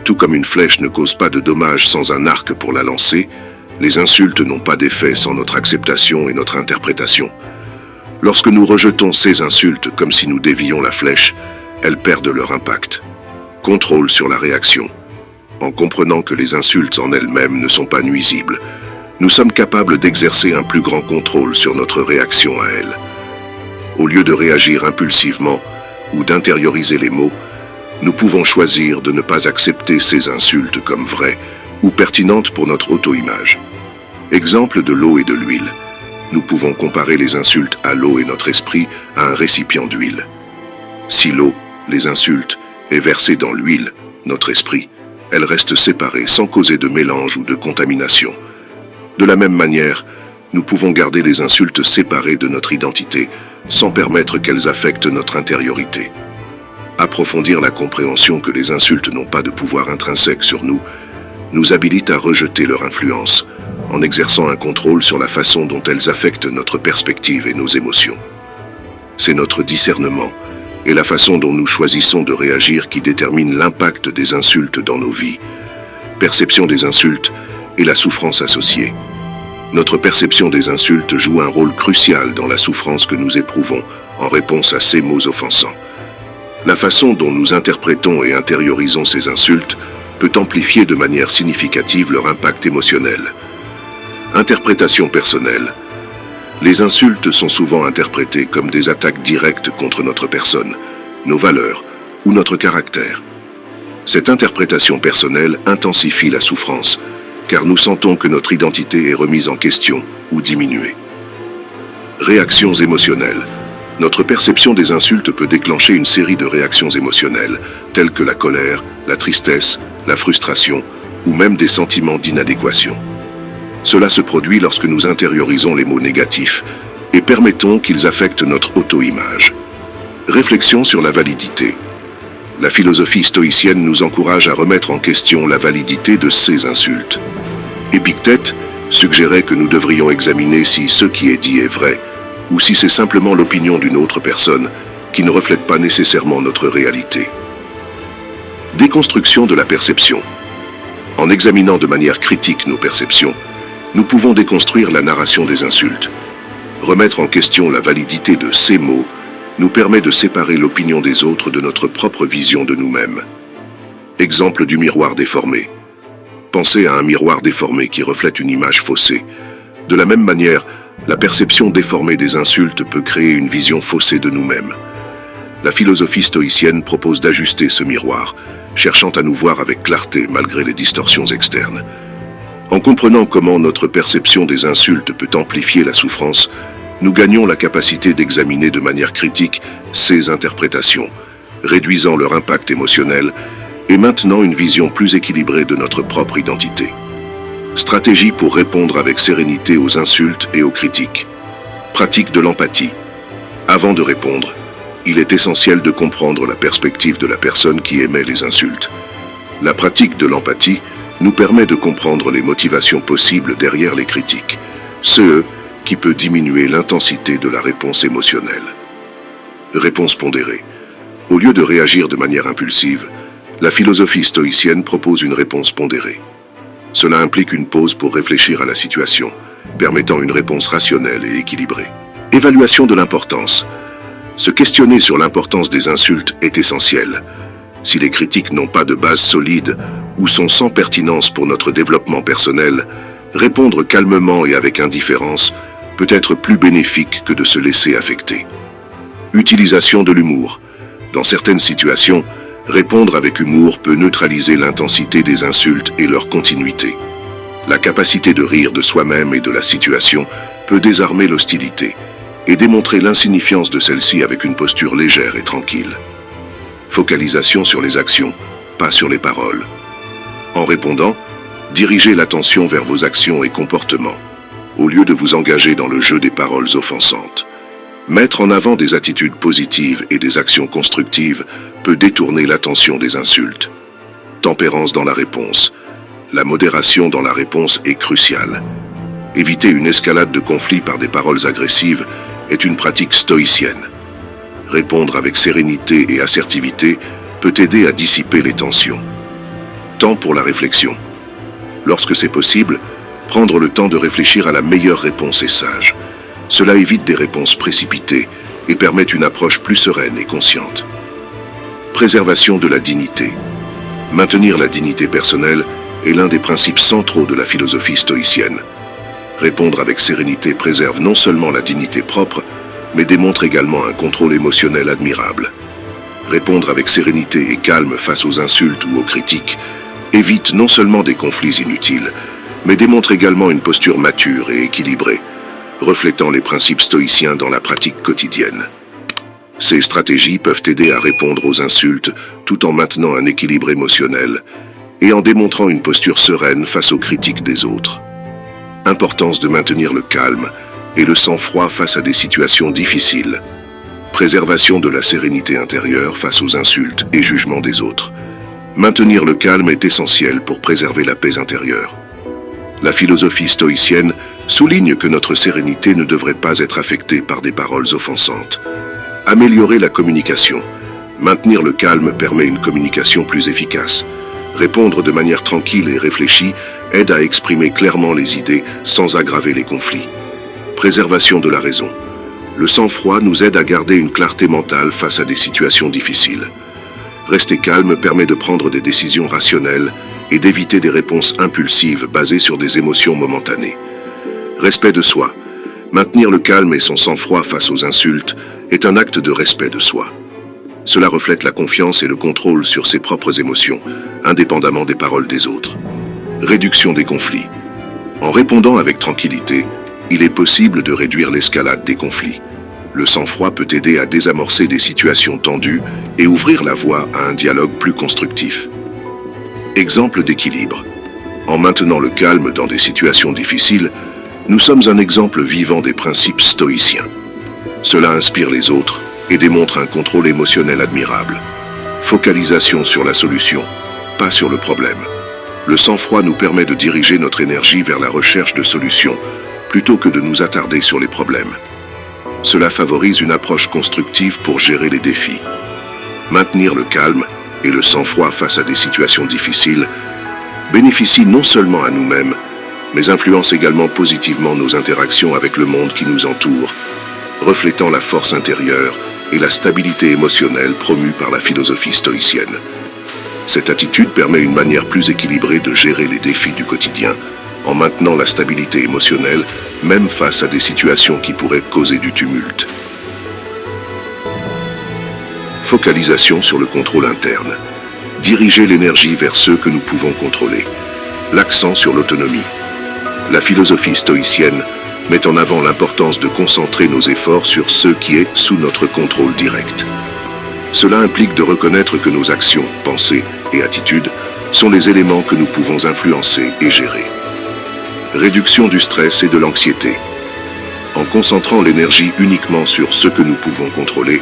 Tout comme une flèche ne cause pas de dommages sans un arc pour la lancer, les insultes n'ont pas d'effet sans notre acceptation et notre interprétation. Lorsque nous rejetons ces insultes comme si nous dévions la flèche, elles perdent leur impact. Contrôle sur la réaction. En comprenant que les insultes en elles-mêmes ne sont pas nuisibles, nous sommes capables d'exercer un plus grand contrôle sur notre réaction à elles. Au lieu de réagir impulsivement ou d'intérioriser les mots, nous pouvons choisir de ne pas accepter ces insultes comme vraies ou pertinentes pour notre auto-image. Exemple de l'eau et de l'huile. Nous pouvons comparer les insultes à l'eau et notre esprit à un récipient d'huile. Si l'eau, les insultes, est versée dans l'huile, notre esprit, elle reste séparée sans causer de mélange ou de contamination. De la même manière, nous pouvons garder les insultes séparées de notre identité sans permettre qu'elles affectent notre intériorité. Approfondir la compréhension que les insultes n'ont pas de pouvoir intrinsèque sur nous nous habilite à rejeter leur influence, en exerçant un contrôle sur la façon dont elles affectent notre perspective et nos émotions. C'est notre discernement et la façon dont nous choisissons de réagir qui détermine l'impact des insultes dans nos vies. Perception des insultes et la souffrance associée. Notre perception des insultes joue un rôle crucial dans la souffrance que nous éprouvons en réponse à ces mots offensants. La façon dont nous interprétons et intériorisons ces insultes peut amplifier de manière significative leur impact émotionnel. Interprétation personnelle. Les insultes sont souvent interprétées comme des attaques directes contre notre personne, nos valeurs ou notre caractère. Cette interprétation personnelle intensifie la souffrance, car nous sentons que notre identité est remise en question ou diminuée. Réactions émotionnelles. Notre perception des insultes peut déclencher une série de réactions émotionnelles, telles que la colère, la tristesse, la frustration ou même des sentiments d'inadéquation. Cela se produit lorsque nous intériorisons les mots négatifs et permettons qu'ils affectent notre auto-image. Réflexion sur la validité. La philosophie stoïcienne nous encourage à remettre en question la validité de ces insultes. Épictète suggérait que nous devrions examiner si ce qui est dit est vrai, ou si c'est simplement l'opinion d'une autre personne qui ne reflète pas nécessairement notre réalité. Déconstruction de la perception. En examinant de manière critique nos perceptions, nous pouvons déconstruire la narration des insultes. Remettre en question la validité de ces mots nous permet de séparer l'opinion des autres de notre propre vision de nous-mêmes. Exemple du miroir déformé. Pensez à un miroir déformé qui reflète une image faussée. De la même manière, la perception déformée des insultes peut créer une vision faussée de nous-mêmes. La philosophie stoïcienne propose d'ajuster ce miroir, cherchant à nous voir avec clarté malgré les distorsions externes. En comprenant comment notre perception des insultes peut amplifier la souffrance, nous gagnons la capacité d'examiner de manière critique ces interprétations, réduisant leur impact émotionnel et maintenant une vision plus équilibrée de notre propre identité. Stratégie pour répondre avec sérénité aux insultes et aux critiques. Pratique de l'empathie. Avant de répondre, il est essentiel de comprendre la perspective de la personne qui émet les insultes. La pratique de l'empathie nous permet de comprendre les motivations possibles derrière les critiques, ce qui peut diminuer l'intensité de la réponse émotionnelle. Réponse pondérée. Au lieu de réagir de manière impulsive, la philosophie stoïcienne propose une réponse pondérée. Cela implique une pause pour réfléchir à la situation, permettant une réponse rationnelle et équilibrée. Évaluation de l'importance. Se questionner sur l'importance des insultes est essentiel. Si les critiques n'ont pas de base solide ou sont sans pertinence pour notre développement personnel, répondre calmement et avec indifférence peut être plus bénéfique que de se laisser affecter. Utilisation de l'humour. Dans certaines situations, répondre avec humour peut neutraliser l'intensité des insultes et leur continuité. La capacité de rire de soi-même et de la situation peut désarmer l'hostilité et démontrer l'insignifiance de celle-ci avec une posture légère et tranquille. Focalisation sur les actions, pas sur les paroles. En répondant, dirigez l'attention vers vos actions et comportements, au lieu de vous engager dans le jeu des paroles offensantes. Mettre en avant des attitudes positives et des actions constructives peut détourner l'attention des insultes. Tempérance dans la réponse. La modération dans la réponse est cruciale. Éviter une escalade de conflits par des paroles agressives est une pratique stoïcienne. Répondre avec sérénité et assertivité peut aider à dissiper les tensions. Temps pour la réflexion. Lorsque c'est possible, prendre le temps de réfléchir à la meilleure réponse est sage. Cela évite des réponses précipitées et permet une approche plus sereine et consciente. Préservation de la dignité. Maintenir la dignité personnelle est l'un des principes centraux de la philosophie stoïcienne. Répondre avec sérénité préserve non seulement la dignité propre, mais démontre également un contrôle émotionnel admirable. Répondre avec sérénité et calme face aux insultes ou aux critiques évite non seulement des conflits inutiles, mais démontre également une posture mature et équilibrée, reflétant les principes stoïciens dans la pratique quotidienne. Ces stratégies peuvent aider à répondre aux insultes tout en maintenant un équilibre émotionnel et en démontrant une posture sereine face aux critiques des autres. Importance de maintenir le calme et le sang-froid face à des situations difficiles. Préservation de la sérénité intérieure face aux insultes et jugements des autres. Maintenir le calme est essentiel pour préserver la paix intérieure. La philosophie stoïcienne souligne que notre sérénité ne devrait pas être affectée par des paroles offensantes. Améliorer la communication. Maintenir le calme permet une communication plus efficace. Répondre de manière tranquille et réfléchie aide à exprimer clairement les idées sans aggraver les conflits. Préservation de la raison. Le sang-froid nous aide à garder une clarté mentale face à des situations difficiles. Rester calme permet de prendre des décisions rationnelles et d'éviter des réponses impulsives basées sur des émotions momentanées. Respect de soi. Maintenir le calme et son sang-froid face aux insultes est un acte de respect de soi. Cela reflète la confiance et le contrôle sur ses propres émotions, indépendamment des paroles des autres. Réduction des conflits. En répondant avec tranquillité, il est possible de réduire l'escalade des conflits. Le sang-froid peut aider à désamorcer des situations tendues et ouvrir la voie à un dialogue plus constructif. Exemple d'équilibre. En maintenant le calme dans des situations difficiles, nous sommes un exemple vivant des principes stoïciens. Cela inspire les autres et démontre un contrôle émotionnel admirable. Focalisation sur la solution, pas sur le problème. Le sang-froid nous permet de diriger notre énergie vers la recherche de solutions, plutôt que de nous attarder sur les problèmes. Cela favorise une approche constructive pour gérer les défis. Maintenir le calme et le sang-froid face à des situations difficiles bénéficie non seulement à nous-mêmes, mais influence également positivement nos interactions avec le monde qui nous entoure, reflétant la force intérieure et la stabilité émotionnelle promue par la philosophie stoïcienne. Cette attitude permet une manière plus équilibrée de gérer les défis du quotidien, en maintenant la stabilité émotionnelle, même face à des situations qui pourraient causer du tumulte. Focalisation sur le contrôle interne. Diriger l'énergie vers ceux que nous pouvons contrôler. L'accent sur l'autonomie. La philosophie stoïcienne met en avant l'importance de concentrer nos efforts sur ce qui est sous notre contrôle direct. Cela implique de reconnaître que nos actions, pensées et attitudes sont les éléments que nous pouvons influencer et gérer. Réduction du stress et de l'anxiété. En concentrant l'énergie uniquement sur ce que nous pouvons contrôler,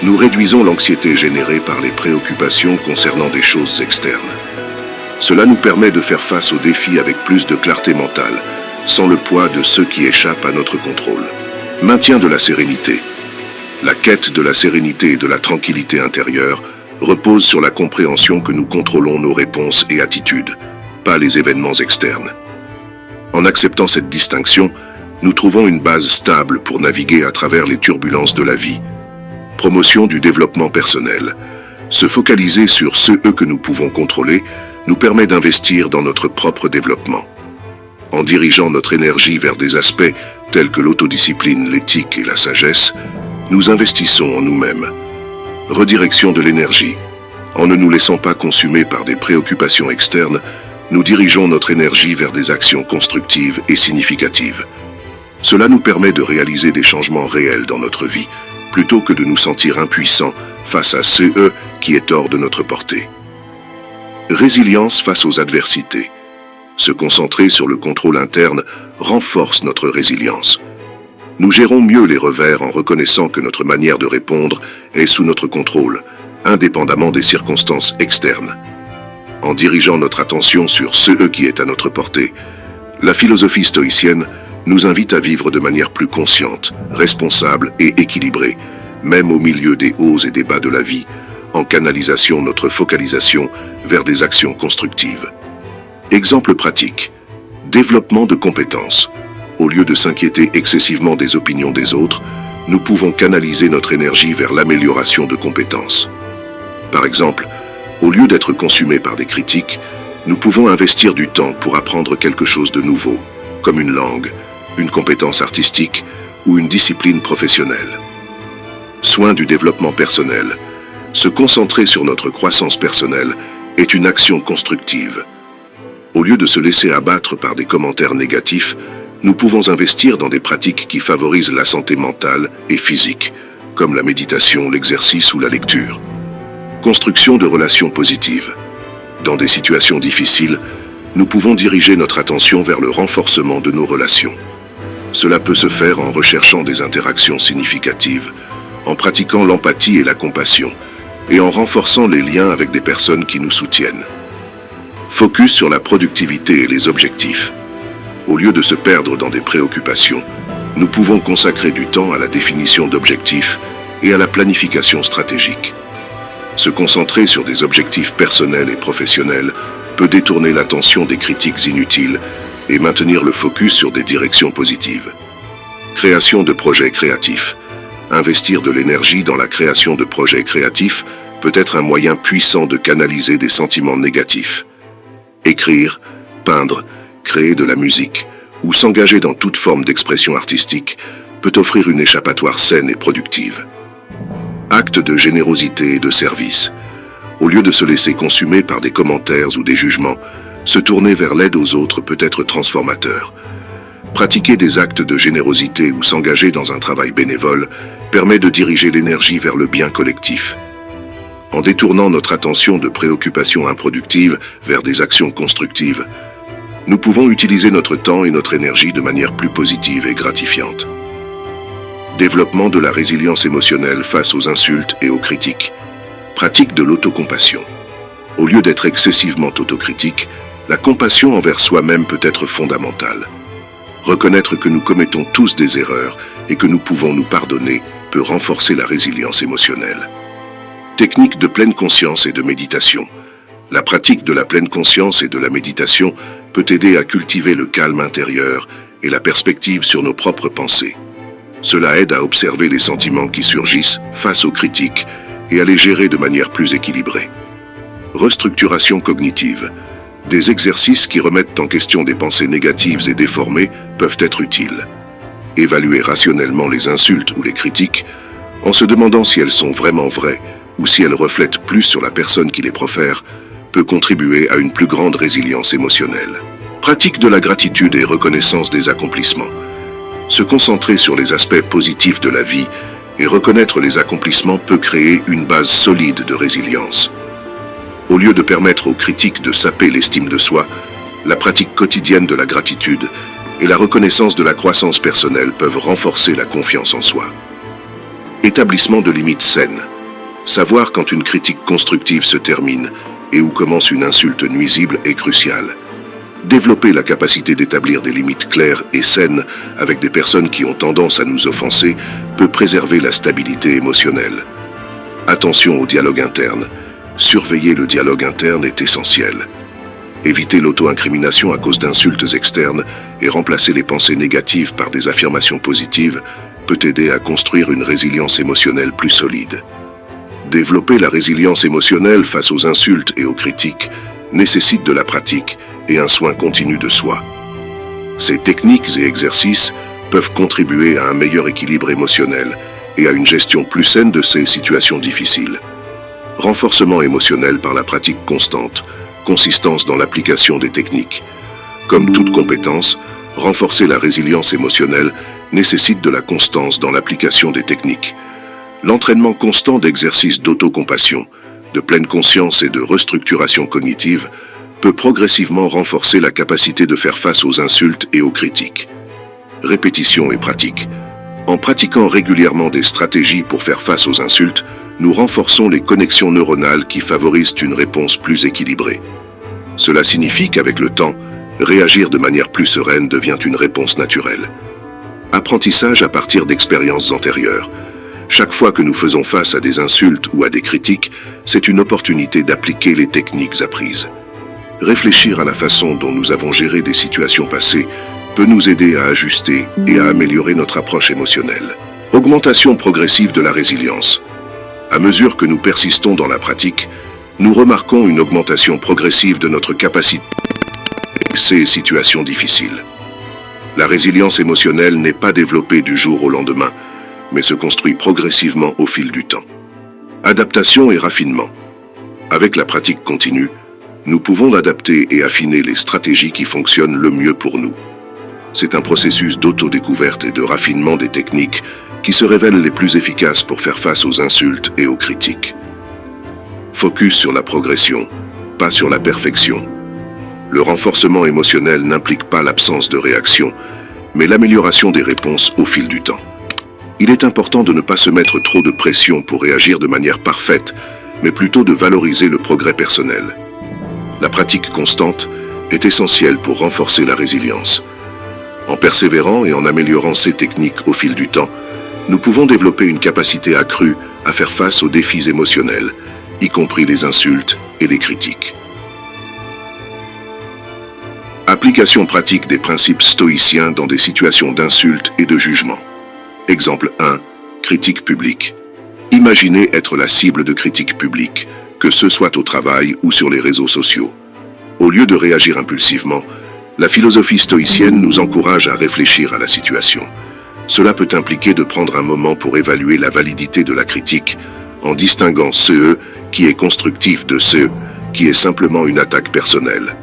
nous réduisons l'anxiété générée par les préoccupations concernant des choses externes. Cela nous permet de faire face aux défis avec plus de clarté mentale, sans le poids de ce qui échappe à notre contrôle. Maintien de la sérénité. La quête de la sérénité et de la tranquillité intérieure repose sur la compréhension que nous contrôlons nos réponses et attitudes, pas les événements externes. En acceptant cette distinction, nous trouvons une base stable pour naviguer à travers les turbulences de la vie. Promotion du développement personnel. Se focaliser sur ce que nous pouvons contrôler nous permet d'investir dans notre propre développement. En dirigeant notre énergie vers des aspects tels que l'autodiscipline, l'éthique et la sagesse, nous investissons en nous-mêmes. Redirection de l'énergie. En ne nous laissant pas consumer par des préoccupations externes, nous dirigeons notre énergie vers des actions constructives et significatives. Cela nous permet de réaliser des changements réels dans notre vie, plutôt que de nous sentir impuissants face à ce qui est hors de notre portée. Résilience face aux adversités. Se concentrer sur le contrôle interne renforce notre résilience. Nous gérons mieux les revers en reconnaissant que notre manière de répondre est sous notre contrôle, indépendamment des circonstances externes. En dirigeant notre attention sur ce qui est à notre portée, la philosophie stoïcienne nous invite à vivre de manière plus consciente, responsable et équilibrée, même au milieu des hauts et des bas de la vie, en canalisation notre focalisation vers des actions constructives. Exemple pratique. Développement de compétences. Au lieu de s'inquiéter excessivement des opinions des autres, nous pouvons canaliser notre énergie vers l'amélioration de compétences. Par exemple, au lieu d'être consumés par des critiques, nous pouvons investir du temps pour apprendre quelque chose de nouveau, comme une langue, une compétence artistique ou une discipline professionnelle. Soin du développement personnel. Se concentrer sur notre croissance personnelle est une action constructive. Au lieu de se laisser abattre par des commentaires négatifs, nous pouvons investir dans des pratiques qui favorisent la santé mentale et physique, comme la méditation, l'exercice ou la lecture. Construction de relations positives. Dans des situations difficiles, nous pouvons diriger notre attention vers le renforcement de nos relations. Cela peut se faire en recherchant des interactions significatives, en pratiquant l'empathie et la compassion, et en renforçant les liens avec des personnes qui nous soutiennent. Focus sur la productivité et les objectifs. Au lieu de se perdre dans des préoccupations, nous pouvons consacrer du temps à la définition d'objectifs et à la planification stratégique. Se concentrer sur des objectifs personnels et professionnels peut détourner l'attention des critiques inutiles et maintenir le focus sur des directions positives. Création de projets créatifs. Investir de l'énergie dans la création de projets créatifs peut être un moyen puissant de canaliser des sentiments négatifs. Écrire, peindre, créer de la musique ou s'engager dans toute forme d'expression artistique peut offrir une échappatoire saine et productive. Acte de générosité et de service. Au lieu de se laisser consumer par des commentaires ou des jugements, se tourner vers l'aide aux autres peut être transformateur. Pratiquer des actes de générosité ou s'engager dans un travail bénévole permet de diriger l'énergie vers le bien collectif. En détournant notre attention de préoccupations improductives vers des actions constructives, nous pouvons utiliser notre temps et notre énergie de manière plus positive et gratifiante. Développement de la résilience émotionnelle face aux insultes et aux critiques. Pratique de l'autocompassion. Au lieu d'être excessivement autocritique, la compassion envers soi-même peut être fondamentale. Reconnaître que nous commettons tous des erreurs et que nous pouvons nous pardonner peut renforcer la résilience émotionnelle. Technique de pleine conscience et de méditation. La pratique de la pleine conscience et de la méditation peut aider à cultiver le calme intérieur et la perspective sur nos propres pensées. Cela aide à observer les sentiments qui surgissent face aux critiques et à les gérer de manière plus équilibrée. Restructuration cognitive. Des exercices qui remettent en question des pensées négatives et déformées peuvent être utiles. Évaluer rationnellement les insultes ou les critiques, en se demandant si elles sont vraiment vraies ou si elles reflètent plus sur la personne qui les profère, peut contribuer à une plus grande résilience émotionnelle. Pratique de la gratitude et reconnaissance des accomplissements. Se concentrer sur les aspects positifs de la vie et reconnaître les accomplissements peut créer une base solide de résilience. Au lieu de permettre aux critiques de saper l'estime de soi, la pratique quotidienne de la gratitude et la reconnaissance de la croissance personnelle peuvent renforcer la confiance en soi. Établissement de limites saines. Savoir quand une critique constructive se termine et où commence une insulte nuisible est crucial. Développer la capacité d'établir des limites claires et saines avec des personnes qui ont tendance à nous offenser peut préserver la stabilité émotionnelle. Attention au dialogue interne. Surveiller le dialogue interne est essentiel. Éviter l'auto-incrimination à cause d'insultes externes et remplacer les pensées négatives par des affirmations positives peut aider à construire une résilience émotionnelle plus solide. Développer la résilience émotionnelle face aux insultes et aux critiques nécessite de la pratique et un soin continu de soi. Ces techniques et exercices peuvent contribuer à un meilleur équilibre émotionnel et à une gestion plus saine de ces situations difficiles. Renforcement émotionnel par la pratique constante, consistance dans l'application des techniques. Comme toute compétence, renforcer la résilience émotionnelle nécessite de la constance dans l'application des techniques. L'entraînement constant d'exercices d'autocompassion, de pleine conscience et de restructuration cognitive peut progressivement renforcer la capacité de faire face aux insultes et aux critiques. Répétition et pratique. En pratiquant régulièrement des stratégies pour faire face aux insultes, nous renforçons les connexions neuronales qui favorisent une réponse plus équilibrée. Cela signifie qu'avec le temps, réagir de manière plus sereine devient une réponse naturelle. Apprentissage à partir d'expériences antérieures. Chaque fois que nous faisons face à des insultes ou à des critiques, c'est une opportunité d'appliquer les techniques apprises. Réfléchir à la façon dont nous avons géré des situations passées peut nous aider à ajuster et à améliorer notre approche émotionnelle. Augmentation progressive de la résilience. À mesure que nous persistons dans la pratique, nous remarquons une augmentation progressive de notre capacité à ces situations difficiles. La résilience émotionnelle n'est pas développée du jour au lendemain, mais se construit progressivement au fil du temps. Adaptation et raffinement. Avec la pratique continue, nous pouvons adapter et affiner les stratégies qui fonctionnent le mieux pour nous. C'est un processus d'autodécouverte et de raffinement des techniques qui se révèlent les plus efficaces pour faire face aux insultes et aux critiques. Focus sur la progression, pas sur la perfection. Le renforcement émotionnel n'implique pas l'absence de réaction, mais l'amélioration des réponses au fil du temps. Il est important de ne pas se mettre trop de pression pour réagir de manière parfaite, mais plutôt de valoriser le progrès personnel. La pratique constante est essentielle pour renforcer la résilience. En persévérant et en améliorant ces techniques au fil du temps, nous pouvons développer une capacité accrue à faire face aux défis émotionnels y compris les insultes et les critiques. Application pratique des principes stoïciens dans des situations d'insulte et de jugement. Exemple 1. Critique publique. Imaginez être la cible de critiques publiques, que ce soit au travail ou sur les réseaux sociaux. Au lieu de réagir impulsivement, la philosophie stoïcienne nous encourage à réfléchir à la situation. Cela peut impliquer de prendre un moment pour évaluer la validité de la critique, en distinguant ce qui est constructif de ce qui est simplement une attaque personnelle.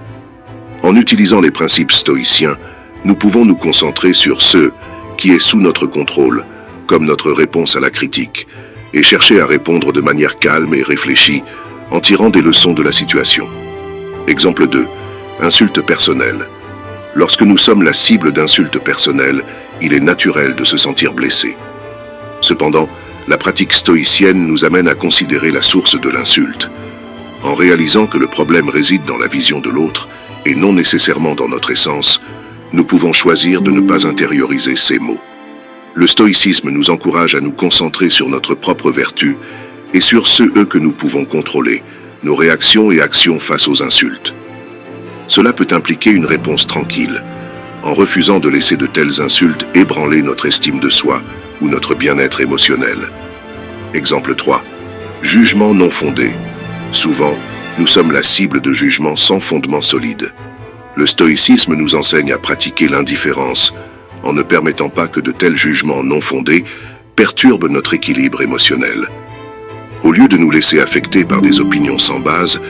En utilisant les principes stoïciens, nous pouvons nous concentrer sur ce qui est sous notre contrôle, comme notre réponse à la critique, et chercher à répondre de manière calme et réfléchie, en tirant des leçons de la situation. Exemple 2. Insulte personnelle. Lorsque nous sommes la cible d'insultes personnelles, il est naturel de se sentir blessé. Cependant, la pratique stoïcienne nous amène à considérer la source de l'insulte. En réalisant que le problème réside dans la vision de l'autre, et non nécessairement dans notre essence, nous pouvons choisir de ne pas intérioriser ces mots. Le stoïcisme nous encourage à nous concentrer sur notre propre vertu et sur ceux que nous pouvons contrôler, nos réactions et actions face aux insultes. Cela peut impliquer une réponse tranquille, en refusant de laisser de telles insultes ébranler notre estime de soi ou notre bien-être émotionnel. Exemple 3. Jugement non fondé. Souvent, nous sommes la cible de jugements sans fondement solide. Le stoïcisme nous enseigne à pratiquer l'indifférence, en ne permettant pas que de tels jugements non fondés perturbent notre équilibre émotionnel. Au lieu de nous laisser affecter par des opinions sans base,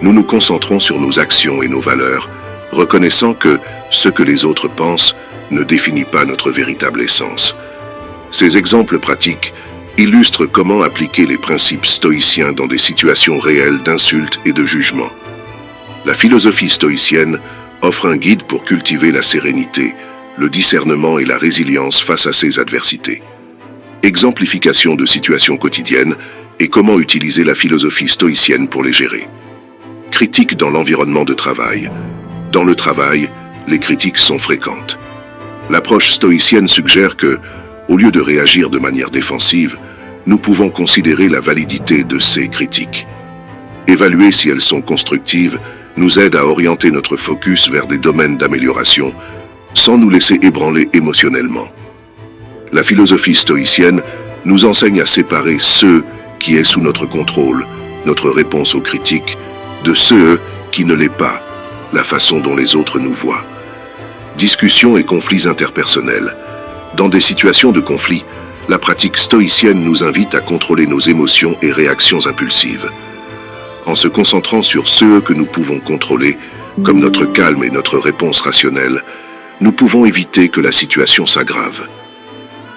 nous nous concentrons sur nos actions et nos valeurs, reconnaissant que ce que les autres pensent ne définit pas notre véritable essence. Ces exemples pratiques illustrent comment appliquer les principes stoïciens dans des situations réelles d'insultes et de jugement. La philosophie stoïcienne offre un guide pour cultiver la sérénité, le discernement et la résilience face à ces adversités. Exemplification de situations quotidiennes et comment utiliser la philosophie stoïcienne pour les gérer. Critiques dans l'environnement de travail. Dans le travail, les critiques sont fréquentes. L'approche stoïcienne suggère que, au lieu de réagir de manière défensive, nous pouvons considérer la validité de ces critiques. Évaluer si elles sont constructives nous aide à orienter notre focus vers des domaines d'amélioration, sans nous laisser ébranler émotionnellement. La philosophie stoïcienne nous enseigne à séparer ce qui est sous notre contrôle, notre réponse aux critiques, de ce qui ne l'est pas, la façon dont les autres nous voient. Discussions et conflits interpersonnels. Dans des situations de conflit, la pratique stoïcienne nous invite à contrôler nos émotions et réactions impulsives. En se concentrant sur ce que nous pouvons contrôler, comme notre calme et notre réponse rationnelle, nous pouvons éviter que la situation s'aggrave.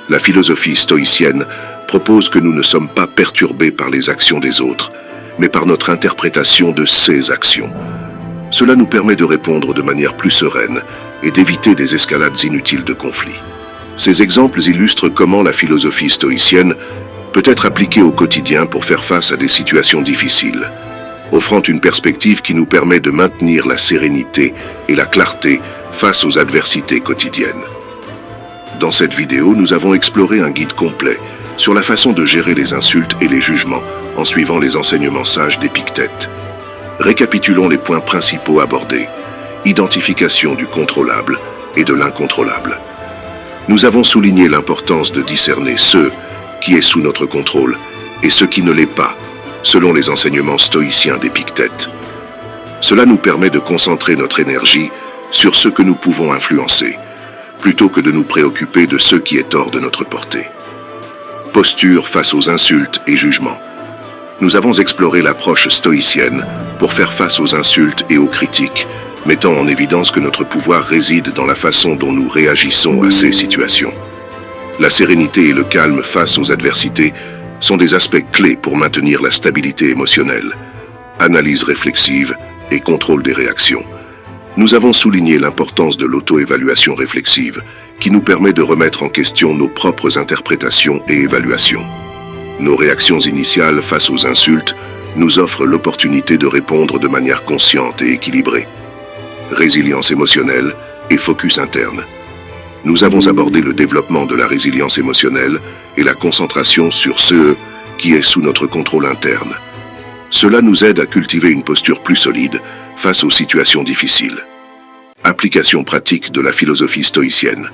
La philosophie stoïcienne propose que nous ne sommes pas perturbés par les actions des autres, mais par notre interprétation de ces actions. Cela nous permet de répondre de manière plus sereine et d'éviter des escalades inutiles de conflits. Ces exemples illustrent comment la philosophie stoïcienne peut être appliquée au quotidien pour faire face à des situations difficiles, offrant une perspective qui nous permet de maintenir la sérénité et la clarté face aux adversités quotidiennes. Dans cette vidéo, nous avons exploré un guide complet sur la façon de gérer les insultes et les jugements en suivant les enseignements sages d'Épictète. Récapitulons les points principaux abordés. Identification du contrôlable et de l'incontrôlable. Nous avons souligné l'importance de discerner ce qui est sous notre contrôle et ce qui ne l'est pas, selon les enseignements stoïciens d'Épictète. Cela nous permet de concentrer notre énergie sur ce que nous pouvons influencer, plutôt que de nous préoccuper de ce qui est hors de notre portée. Posture face aux insultes et jugements. Nous avons exploré l'approche stoïcienne pour faire face aux insultes et aux critiques, mettant en évidence que notre pouvoir réside dans la façon dont nous réagissons à ces situations. La sérénité et le calme face aux adversités sont des aspects clés pour maintenir la stabilité émotionnelle, analyse réflexive et contrôle des réactions. Nous avons souligné l'importance de l'auto-évaluation réflexive, qui nous permet de remettre en question nos propres interprétations et évaluations. Nos réactions initiales face aux insultes nous offrent l'opportunité de répondre de manière consciente et équilibrée. Résilience émotionnelle et focus interne. Nous avons abordé le développement de la résilience émotionnelle et la concentration sur ce qui est sous notre contrôle interne. Cela nous aide à cultiver une posture plus solide face aux situations difficiles. Application pratique de la philosophie stoïcienne.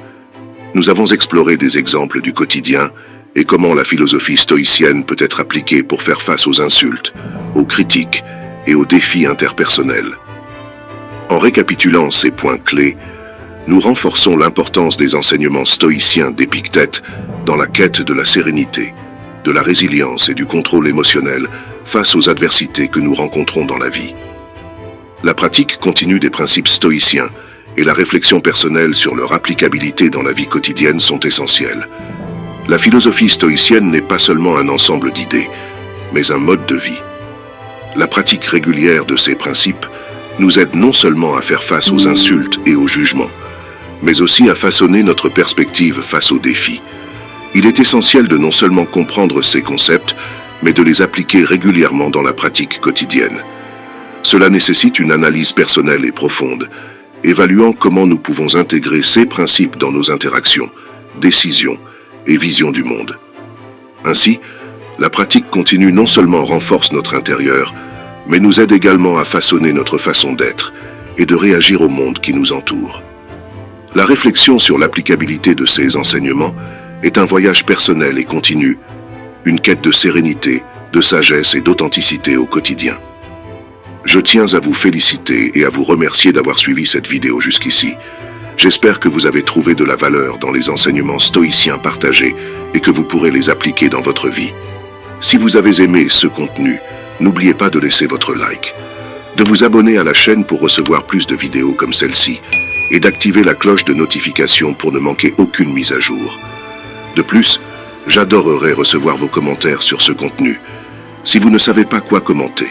Nous avons exploré des exemples du quotidien et comment la philosophie stoïcienne peut être appliquée pour faire face aux insultes, aux critiques et aux défis interpersonnels. En récapitulant ces points clés, nous renforçons l'importance des enseignements stoïciens d'Épictète dans la quête de la sérénité, de la résilience et du contrôle émotionnel face aux adversités que nous rencontrons dans la vie. La pratique continue des principes stoïciens et la réflexion personnelle sur leur applicabilité dans la vie quotidienne sont essentielles. La philosophie stoïcienne n'est pas seulement un ensemble d'idées, mais un mode de vie. La pratique régulière de ces principes nous aide non seulement à faire face aux insultes et aux jugements, mais aussi à façonner notre perspective face aux défis. Il est essentiel de non seulement comprendre ces concepts, mais de les appliquer régulièrement dans la pratique quotidienne. Cela nécessite une analyse personnelle et profonde, évaluant comment nous pouvons intégrer ces principes dans nos interactions, décisions et visions du monde. Ainsi, la pratique continue non seulement renforce notre intérieur, mais nous aide également à façonner notre façon d'être et de réagir au monde qui nous entoure. La réflexion sur l'applicabilité de ces enseignements est un voyage personnel et continu, une quête de sérénité, de sagesse et d'authenticité au quotidien. Je tiens à vous féliciter et à vous remercier d'avoir suivi cette vidéo jusqu'ici. J'espère que vous avez trouvé de la valeur dans les enseignements stoïciens partagés et que vous pourrez les appliquer dans votre vie. Si vous avez aimé ce contenu, n'oubliez pas de laisser votre like, de vous abonner à la chaîne pour recevoir plus de vidéos comme celle-ci et d'activer la cloche de notification pour ne manquer aucune mise à jour. De plus, j'adorerais recevoir vos commentaires sur ce contenu. Si vous ne savez pas quoi commenter,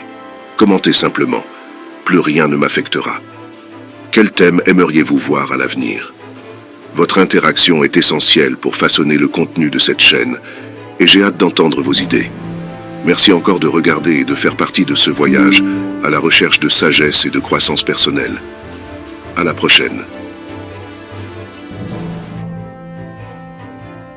commentez simplement. Plus rien ne m'affectera. Quel thème aimeriez-vous voir à l'avenir? Votre interaction est essentielle pour façonner le contenu de cette chaîne et j'ai hâte d'entendre vos idées. Merci encore de regarder et de faire partie de ce voyage à la recherche de sagesse et de croissance personnelle. À la prochaine.